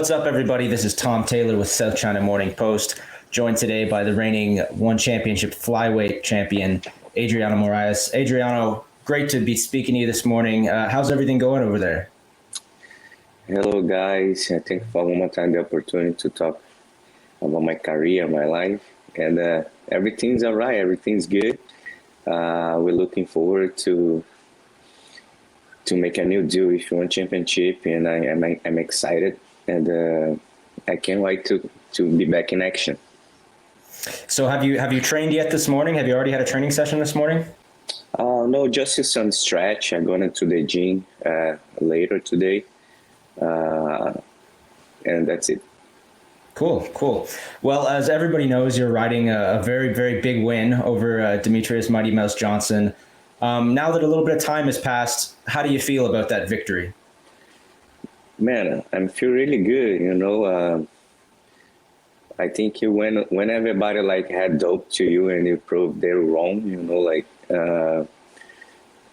What's up, everybody? This is Tom Taylor with South China Morning Post, joined today by the reigning One Championship flyweight champion, Adriano Moraes. Adriano, great to be speaking to you this morning. How's everything going over there? Hello, guys. Thank you for one more time the opportunity to talk about my career, my life, and everything's all right. Everything's good. We're looking forward to make a new deal with One Championship, and I'm excited, and I can't wait to be back in action. So have you trained yet this morning? Have you already had a training session this morning? No, just some stretch. I'm going to the gym later today, and that's it. Cool. Well, as everybody knows, you're riding a very, very big win over Demarcus Mighty Mouse Johnson. Now that a little bit of time has passed, how do you feel about that victory? Man, I feel really good. I think when everybody had dope to you and you prove they're wrong,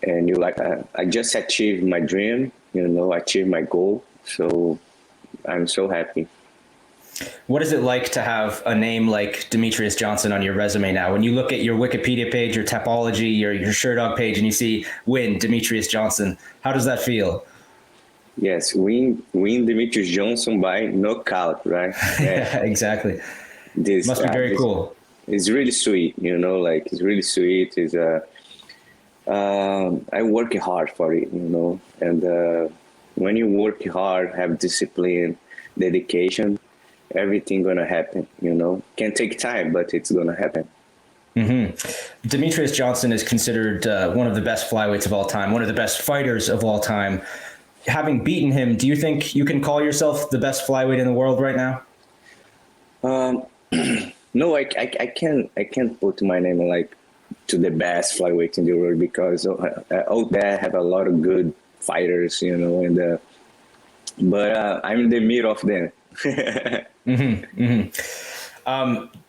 and you I just achieved my dream, achieved my goal. So I'm so happy. What is it like to have a name like Demarcus Johnson on your resume now? When you look at your Wikipedia page, your Tapology, your Sherdog page, and you see win Demarcus Johnson, how does that feel? Yes, win Demarcus Johnson by knockout, right? Yeah, exactly. This must be very cool. It's really sweet, it's really sweet. It's I work hard for it, and when you work hard, have discipline, dedication, everything gonna happen, Can take time, but it's gonna happen. Mm-hmm. Demarcus Johnson is considered one of the best flyweights of all time, one of the best fighters of all time. Having beaten him, do you think you can call yourself the best flyweight in the world right now? No, I can't put my name to the best flyweight in the world, because out there have a lot of good fighters, but I'm in the middle of them.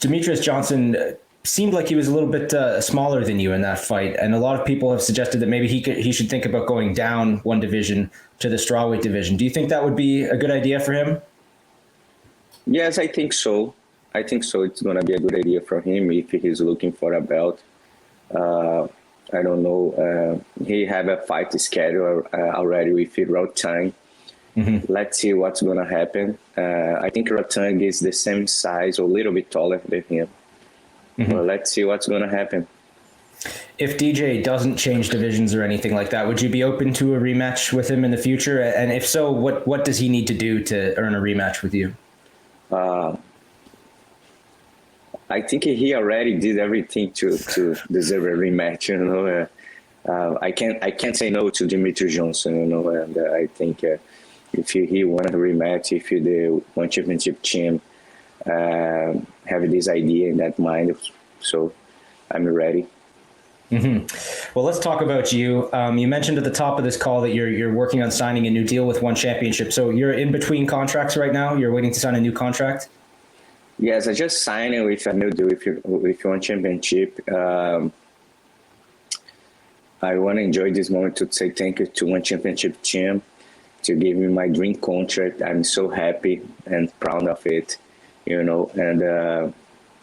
Demarcus Johnson seemed like he was a little bit smaller than you in that fight, and a lot of people have suggested that maybe he should think about going down one division to the strawweight division. Do you think that would be a good idea for him? Yes, I think so. It's going to be a good idea for him if he's looking for a belt. I don't know. He have a fight schedule already with Rotang. Mm-hmm. Let's see what's going to happen. I think Rotang is the same size, or a little bit taller than him. Mm-hmm. Well, let's see what's going to happen. If DJ doesn't change divisions or anything like that, would you be open to a rematch with him in the future? And if so, what does he need to do to earn a rematch with you? I think he already did everything to deserve a rematch. I can't say no to Demarcus Johnson. And I think if he won a rematch, if the One Championship champ have this idea in that mind, so I'm ready. Mm-hmm. Well, let's talk about you. You mentioned at the top of this call that you're working on signing a new deal with One Championship. So you're in between contracts right now. You're waiting to sign a new contract. Yes, I just signed it with a new deal with One Championship. I want to enjoy this moment to say thank you to One Championship team to give me my dream contract. I'm so happy and proud of it, and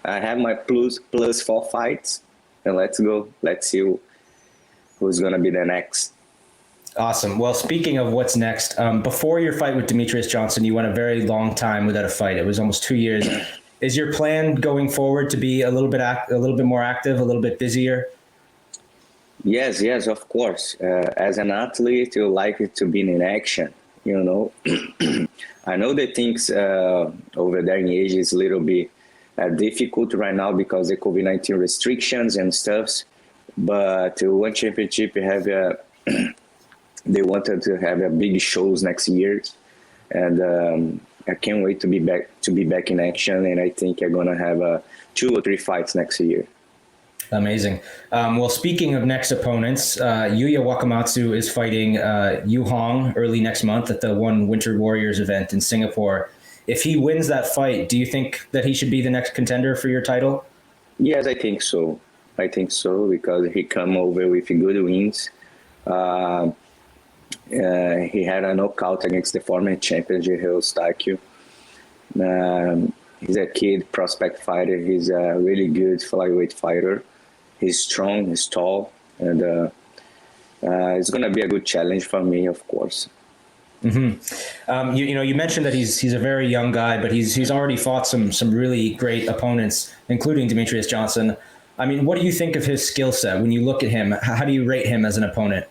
I have my plus 4 fights, and let's go. Let's see who's going to be the next. Awesome. Well, speaking of what's next, before your fight with Demarcus Johnson, you went a very long time without a fight. It was almost 2 years. Is your plan going forward to be a little bit more active, a little bit busier? Yes, of course. As an athlete, you like it to be in action, I know that things over there in Asia is a little bit difficult right now because of the COVID-19 restrictions and stuff. But One Championship they wanted to have big shows next year, and I can't wait to be back in action. And I think I'm gonna have 2 or 3 fights next year. Amazing. Well, speaking of next opponents, Yuya Wakamatsu is fighting Yu Hong early next month at the One Winter Warriors event in Singapore. If he wins that fight, do you think that he should be the next contender for your title? Yes, I think so. Because he come over with good wins. He had a knockout against the former champion, Eustáquio. He's a kid prospect fighter. He's a really good flyweight fighter. He's strong, he's tall, and it's going to be a good challenge for me, of course. Mm-hmm. You mentioned that he's a very young guy, but he's already fought some really great opponents, including Demarcus Johnson. I mean, what do you think of his skill set when you look at him? How do you rate him as an opponent?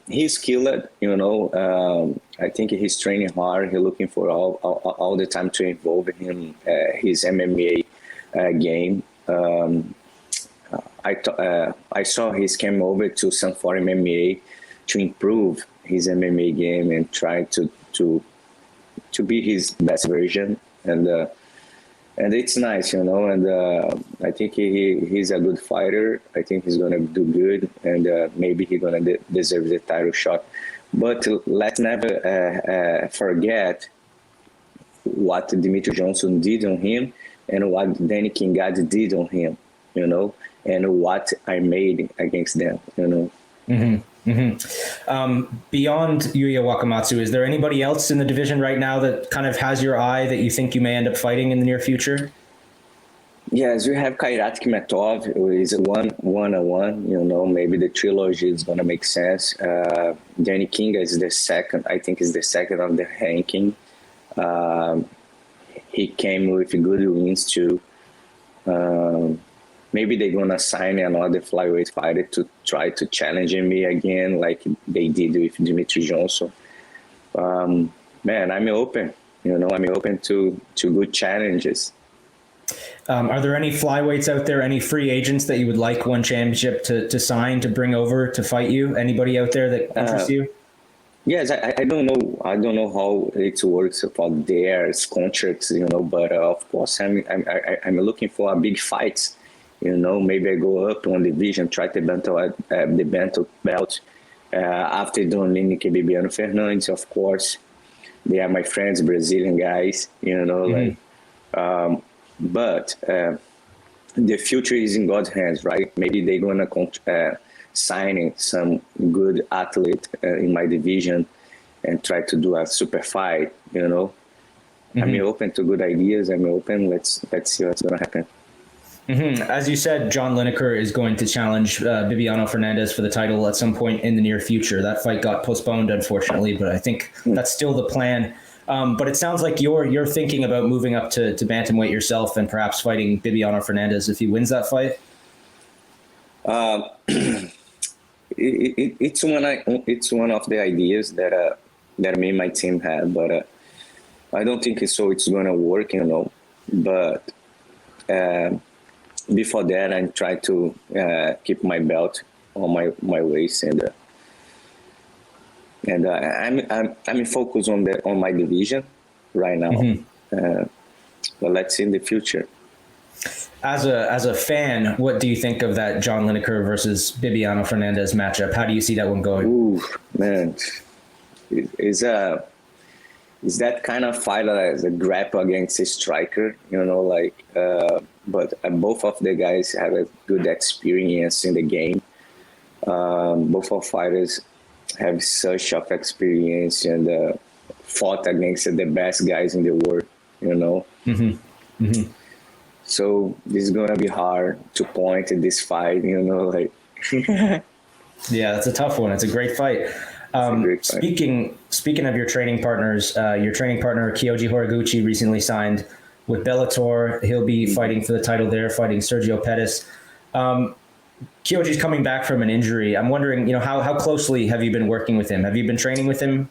He's skilled, I think he's training hard. He's looking for all the time to involve him his MMA game. I saw he came over to Sun Forum MMA to improve his MMA game and try to be his best version, and it's nice, and I think he's a good fighter. I think he's gonna do good, and maybe he's gonna deserve the title shot. But let's never forget what Demarcus Johnson did on him and what Danny Kingad did on him, and what I made against them, Mm-hmm. Mm-hmm. Beyond Yuya Wakamatsu, is there anybody else in the division right now that kind of has your eye that you think you may end up fighting in the near future? Yes, we have Kairat Kimetov, who is one-on-one. Maybe the trilogy is going to make sense. Danny King is the second, I think is the second of the ranking. He came with good wins too. Maybe they're going to sign another flyweight fighter to try to challenge me again, like they did with Demarcus Johnson. Man, I'm open. I'm open to good challenges. Are there any flyweights out there, any free agents that you would like one championship to sign, to bring over to fight you? Anybody out there that interests you? Yes, I don't know. I don't know how it works for their contracts, but of course I'm looking for a big fight. Maybe I go up one division, try the bantam belt. After doing Lineker, Bibiano, Fernandes, of course. They are my friends, Brazilian guys, Mm-hmm. But the future is in God's hands, right? Maybe they're going to sign some good athlete in my division and try to do a super fight, Mm-hmm. I'm open to good ideas. I'm open. Let's see what's going to happen. Mm-hmm. As you said, John Lineker is going to challenge Bibiano Fernandes for the title at some point in the near future. That fight got postponed, unfortunately, but I think that's still the plan. But it sounds like you're thinking about moving up to bantamweight yourself and perhaps fighting Bibiano Fernandes if he wins that fight. It's one of the ideas that me and my team had, but I don't think it's going to work, But before that, I try to keep my belt on my waist, and I'm focused on my division right now. Mm-hmm. But let's see in the future. As a fan, what do you think of that John Lineker versus Bibiano Fernandes matchup? How do you see that one going? Ooh, man, is that kind of fight as a grapple against a striker, but both of the guys have a good experience in the game. Both of fighters have such of experience and fought against the best guys in the world, Mm-hmm. Mm-hmm. So this is gonna be hard to point at this fight, Yeah, that's a tough one. It's a great fight. Speaking of your training partners, your training partner Kyoji Horiguchi recently signed with Bellator. He'll be fighting for the title there, fighting Sergio Pettis. Kyoji's coming back from an injury. I'm wondering, how closely have you been working with him? Have you been training with him?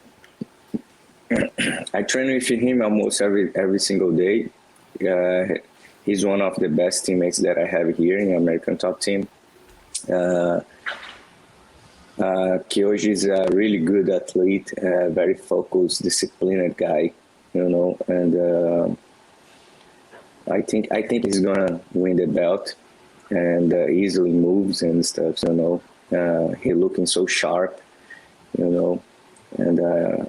I train with him almost every single day. He's one of the best teammates that I have here in the American Top Team. Kyoji is a really good athlete, very focused, disciplined guy, and I think he's gonna win the belt and easily moves and stuff. He looking so sharp, and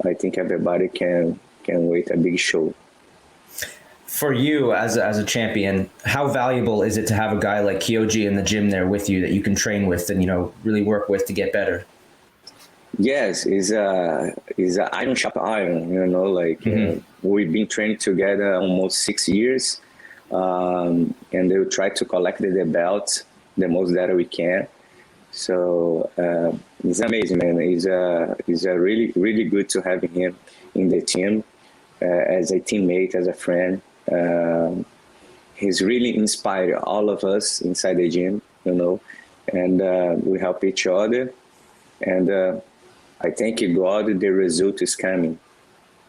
I think everybody can wait a big show. For you as a champion, how valuable is it to have a guy like Kyoji in the gym there with you that you can train with and really work with to get better? Yes, he's a iron sharp iron. Mm-hmm. we've been training together almost 6 years, and they will try to collect the belt the most that we can. So it's amazing, man. He's a really, really good to have him in the team as a teammate, as a friend. He's really inspired all of us inside the gym, you know, and we help each other. And I thank God the result is coming.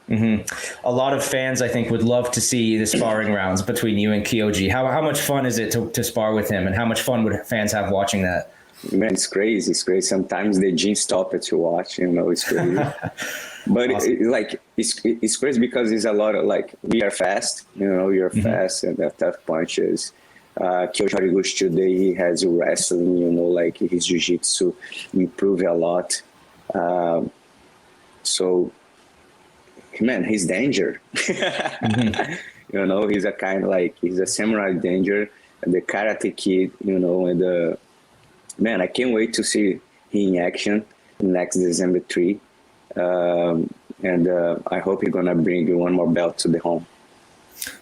Mm-hmm. A lot of fans, I think, would love to see the sparring rounds between you and Kyoji. How much fun is it to spar with him, and how much fun would fans have watching that? Man, it's crazy. It's crazy. Sometimes the gym stop it to watch. You know, it's crazy. But Awesome. it's crazy because it's a lot of like we are fast. You know, you're fast and that tough punches. Kyoji Horiguchi today he has wrestling. You know, like his jiu-jitsu improved a lot. So, man, he's danger. You know, he's a kind of like he's a samurai danger, and the karate kid. You know, and man, I can't wait to see him in action next December 3. And I hope he's gonna bring one more belt to the home.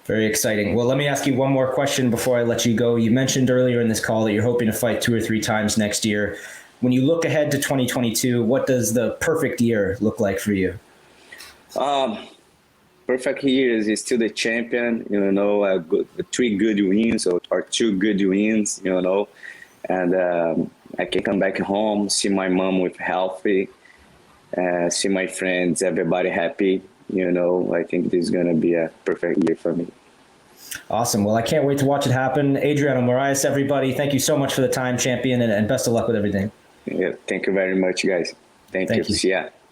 Very exciting. Well, let me ask you one more question before I let you go. You mentioned earlier in this call that you're hoping to fight 2 or 3 times next year. When you look ahead to 2022, what does the perfect year look like for you? Perfect year is still the champion. You know, 3 good wins or 2 good wins. You know, and I can come back home, see my mom with healthy. See my friends, everybody happy. You know, I think this is going to be a perfect year for me. Awesome. Well, I can't wait to watch it happen. Adriano Moraes, everybody, thank you so much for the time, champion, and best of luck with everything. Yeah, thank you very much, guys. Thank you. You. See ya.